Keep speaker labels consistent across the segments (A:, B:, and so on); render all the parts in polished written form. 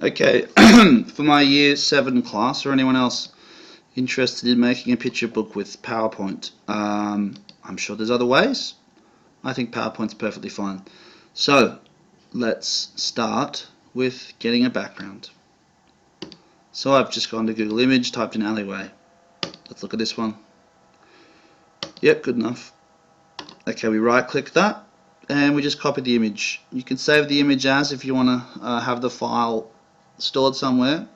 A: Okay, for my Year 7 class, or anyone else interested in making a picture book with PowerPoint, I'm sure there's other ways. I think PowerPoint's perfectly fine. So, let's start with getting a background. So I've just gone to Google Image, typed in alleyway. Let's look at this one. Yep, good enough. Okay, we right click that and we just copy the image. You can save the image as if you want to have the file stored somewhere,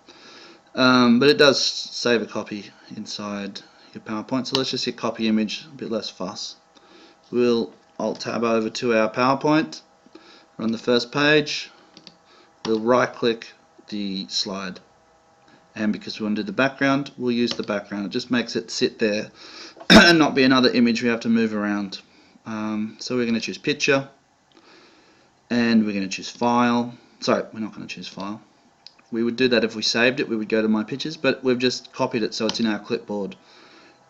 A: but it does save a copy inside your PowerPoint. So let's just hit copy image, a bit less fuss. We'll Alt Tab over to our PowerPoint. We're on the first page. We'll right click the slide, and because we want to do the background, we'll use the background. It just makes it sit there and not be another image we have to move around. So we're going to choose picture, and we're going to choose file. Sorry, we're not going to choose file. We would do that if we saved it. We would go to my pictures, but we've just copied it so it's in our clipboard.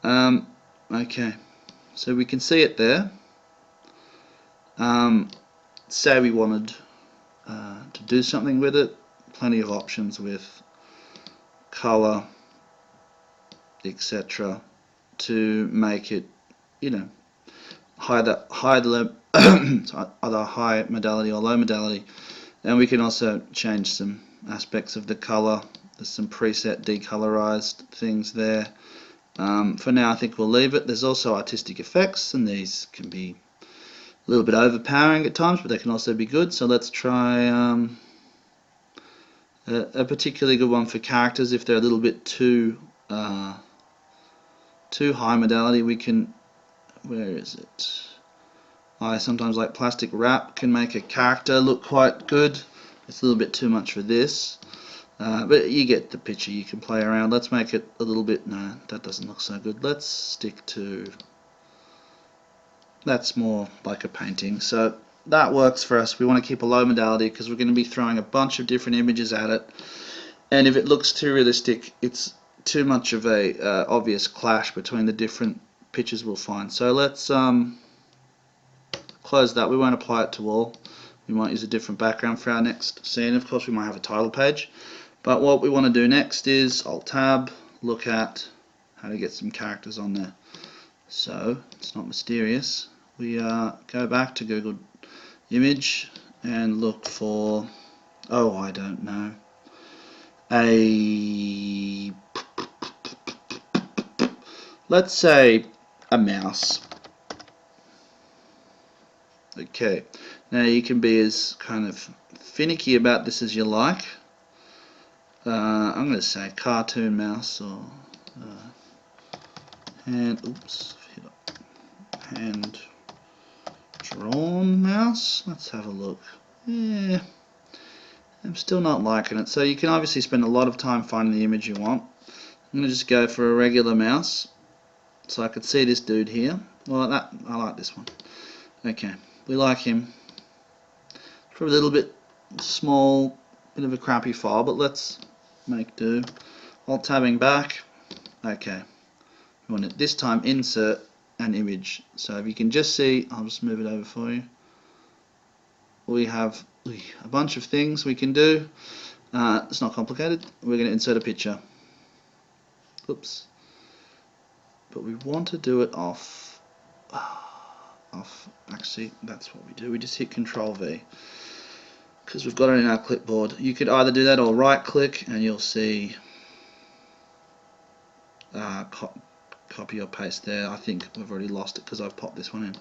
A: Okay, so we can see it there. Say we wanted to do something with it. Plenty of options with color, etc., to make it, either high modality or low modality. And we can also change some aspects of the color. There's some preset decolorized things there. For now I think we'll leave it. There's also artistic effects, and these can be a little bit overpowering at times, but they can also be good. So let's try a particularly good one for characters. If they're a little bit too high modality, we can, where is it? I sometimes like plastic wrap can make a character look quite good. It's a little bit too much for this, but you get the picture. You can play around. Let's make it a little bit, no, that doesn't look so good. Let's stick to, that's more like a painting. So that works for us. We want to keep a low modality because we're going to be throwing a bunch of different images at it, and if it looks too realistic, it's too much of a obvious clash between the different pictures we'll find. So let's close that. We won't apply it to all. We might use a different background for our next scene. Of course we might have a title page, but what we want to do next is Alt Tab, look at how to get some characters on there. So it's not mysterious. We go back to Google Image and look for, oh, I don't know, let's say a mouse. Okay, now you can be as kind of finicky about this as you like. I'm going to say cartoon mouse, or hand drawn mouse. Let's have a look. Yeah, I'm still not liking it. So you can obviously spend a lot of time finding the image you want. I'm going to just go for a regular mouse, so I could see this dude here. Well, I like this one. Okay, we like him. Probably a little bit small, bit of a crappy file, but let's make do. Alt tabbing back. Okay, we want it this time insert an image. So if you can just see, I'll just move it over for you. We have a bunch of things we can do. It's not complicated. We're going to insert a picture. Oops. But we want to do it off. Actually, that's what we do. We just hit Control V because we've got it in our clipboard. You could either do that or right click and you'll see copy or paste there. I think we've already lost it because I've popped this one in.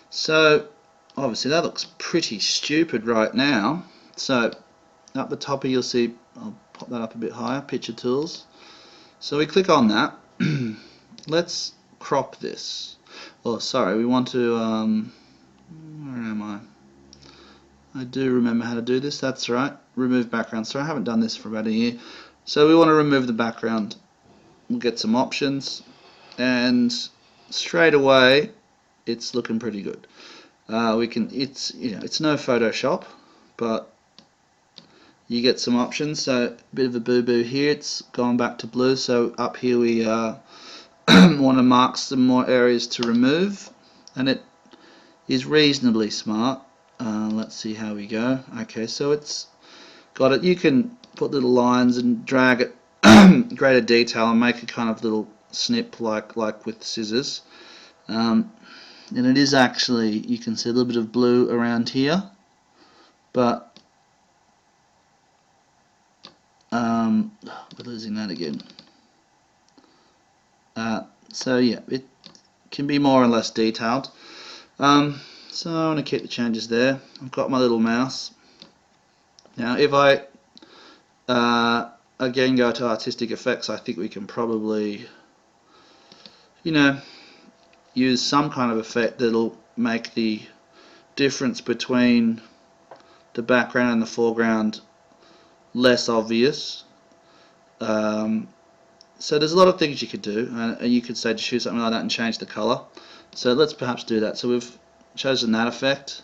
A: So obviously that looks pretty stupid right now. So up the top you'll see, I'll pop that up a bit higher, picture tools. So we click on that. Let's crop this. Oh, sorry, we want to, where am I? I do remember how to do this, that's right. Remove background. So I haven't done this for about a year. So we want to remove the background. We'll get some options, and straight away it's looking pretty good. It's no Photoshop, but you get some options. So a bit of a boo-boo here, it's gone back to blue. So up here we want to mark some more areas to remove, and it is reasonably smart. Let's see how we go. Okay, so it's got it. You can put little lines and drag it greater detail and make a kind of little snip like with scissors. And it is actually, you can see a little bit of blue around here, but we're losing that again. So yeah, it can be more or less detailed. So I want to keep the changes there. I've got my little mouse. Now if I again go to artistic effects, I think we can probably, you know, use some kind of effect that'll make the difference between the background and the foreground less obvious. So there's a lot of things you could do, and you could say to choose something like that and change the color. So let's perhaps do that. So we've chosen that effect.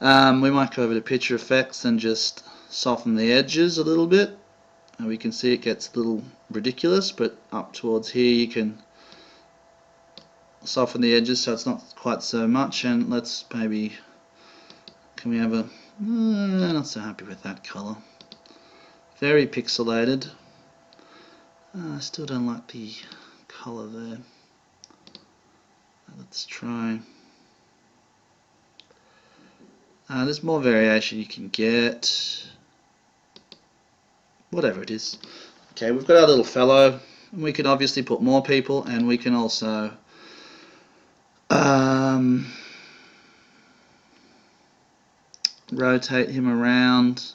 A: We might go over to picture effects and just soften the edges a little bit, and we can see it gets a little ridiculous, but up towards here you can soften the edges so it's not quite so much. And let's maybe, can we have a, not so happy with that color, very pixelated. I still don't like the color there. Let's try, there's more variation you can get, whatever it is. Okay, we've got our little fellow, and we can obviously put more people, and we can also rotate him around.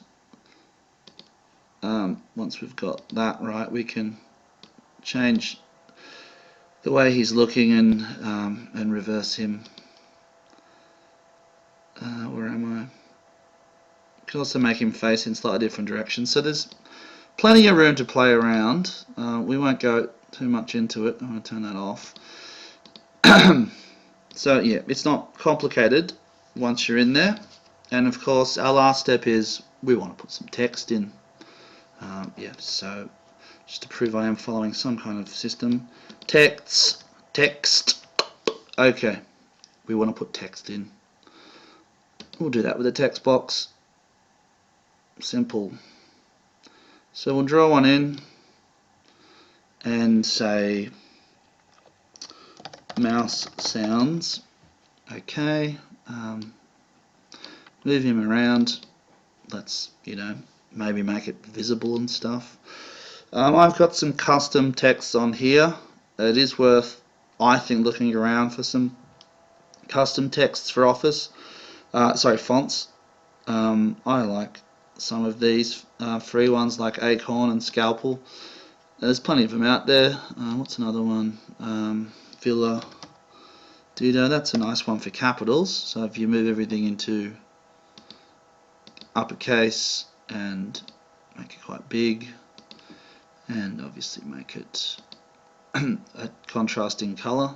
A: Once we've got that right, we can change the way he's looking and reverse him. Where am I? Can also make him face in slightly different directions. So there's plenty of room to play around. We won't go too much into it. I'm going to turn that off. So yeah, it's not complicated once you're in there. And of course, our last step is we want to put some text in. Yeah, so just to prove I am following some kind of system. Text. Okay, we want to put text in. We'll do that with a text box. Simple. So we'll draw one in and say mouse sounds. Okay. Move him around. Let's, maybe make it visible and stuff. I've got some custom text on here. It is worth, I think, looking around for some custom texts for Office. Fonts. I like some of these free ones like Acorn and Scalpel. There's plenty of them out there. What's another one? Villa Dudo. That's a nice one for capitals. So if you move everything into uppercase and make it quite big, and obviously make it a contrasting color.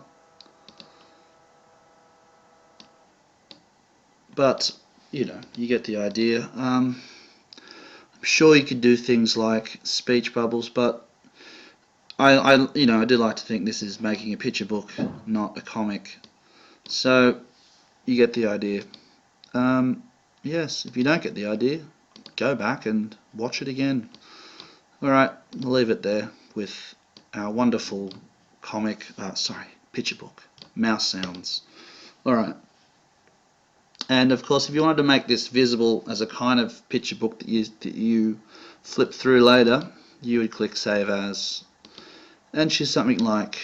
A: But you get the idea. I'm sure you could do things like speech bubbles, but I do like to think this is making a picture book, not a comic. So you get the idea. Yes, if you don't get the idea, go back and watch it again. Alright, we'll leave it there with our wonderful picture book, mouse sounds. Alright. And of course, if you wanted to make this visible as a kind of picture book that you flip through later, you would click Save As and choose something like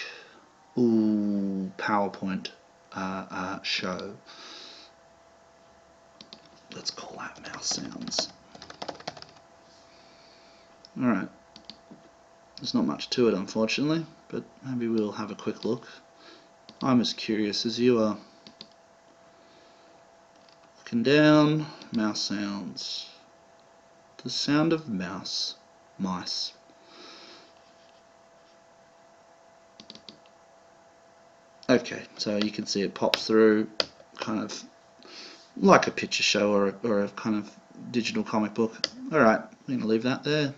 A: PowerPoint show. Let's call that mouse sounds. Alright. There's not much to it, unfortunately, but maybe we'll have a quick look. I'm as curious as you are. Looking down, mouse sounds. The sound of mice. Okay, so you can see it pops through, kind of like a picture show or a kind of digital comic book. Alright, I'm going to leave that there.